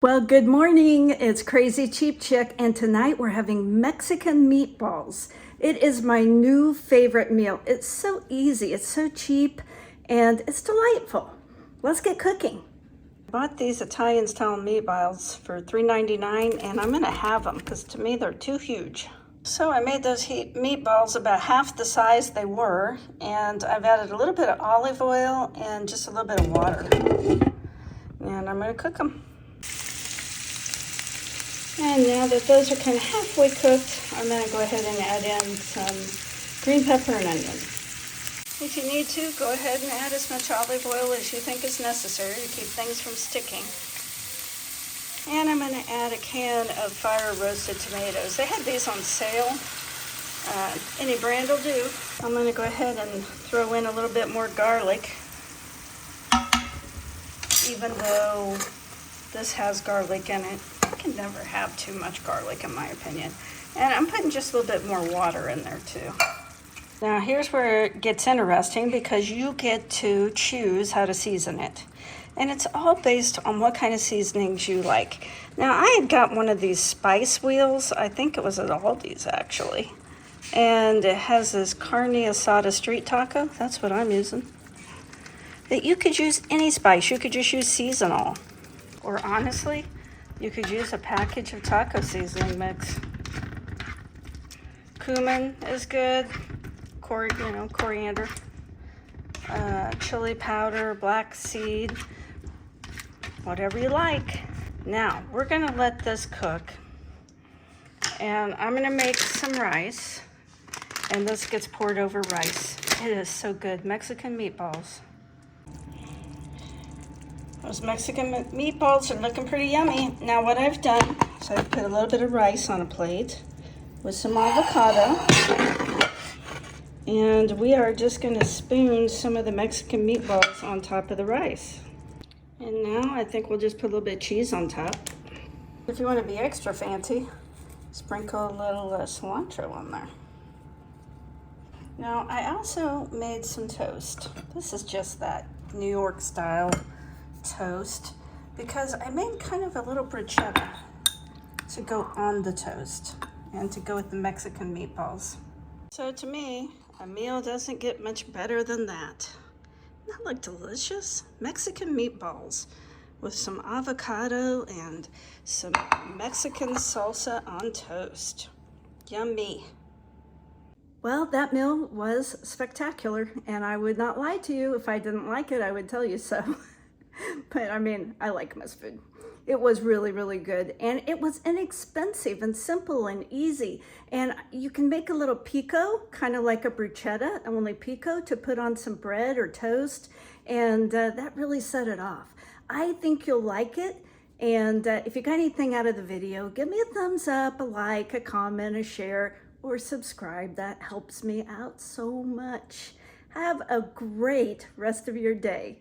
Well, good morning. It's Crazy Cheap Chick, and tonight we're having Mexican meatballs. It is my new favorite meal. It's so easy, it's so cheap, and it's delightful. Let's get cooking. I bought these Italian-style meatballs for $3.99, and I'm gonna have them because to me they're too huge. So I made those meatballs about half the size they were, and I've added a little bit of olive oil and just a little bit of water. And I'm gonna cook them. And now that those are kind of halfway cooked, I'm going to go ahead and add in some green pepper and onion. If you need to, go ahead and add as much olive oil as you think is necessary to keep things from sticking. And I'm going to add a can of fire roasted tomatoes. They had these on sale. Any brand will do. I'm going to go ahead and throw in a little bit more garlic, even though this has garlic in it. You can never have too much garlic, in my opinion. And I'm putting just a little bit more water in there too. Now here's where it gets interesting, because you get to choose how to season it. And it's all based on what kind of seasonings you like. Now I had got one of these spice wheels. I think it was at Aldi's actually. And it has this carne asada street taco. That's what I'm using. That you could use any spice. You could just use seasonal. Or honestly, you could use a package of taco seasoning mix. Cumin is good, coriander, chili powder, black seed, whatever you like. Now, we're gonna let this cook, and I'm gonna make some rice, and this gets poured over rice. It is so good. Mexican meatballs. Those Mexican meatballs are looking pretty yummy. Now what I've done is I've put a little bit of rice on a plate with some avocado. And we are just gonna spoon some of the Mexican meatballs on top of the rice. And now I think we'll just put a little bit of cheese on top. If you wanna be extra fancy, sprinkle a little cilantro on there. Now I also made some toast. This is just that New York style toast, because I made kind of a little bruschetta to go on the toast and to go with the Mexican meatballs. So to me, a meal doesn't get much better than that. That look delicious. Mexican meatballs with some avocado and some Mexican salsa on toast. Yummy. Well, that meal was spectacular, and I would not lie to you. If I didn't like it, I would tell you so. But I mean, I like most food. It was really, really good. And it was inexpensive and simple and easy. And you can make a little pico, kind of like a bruschetta, only pico, to put on some bread or toast. And that really set it off. I think you'll like it. And if you got anything out of the video, give me a thumbs up, a like, a comment, a share, or subscribe. That helps me out so much. Have a great rest of your day.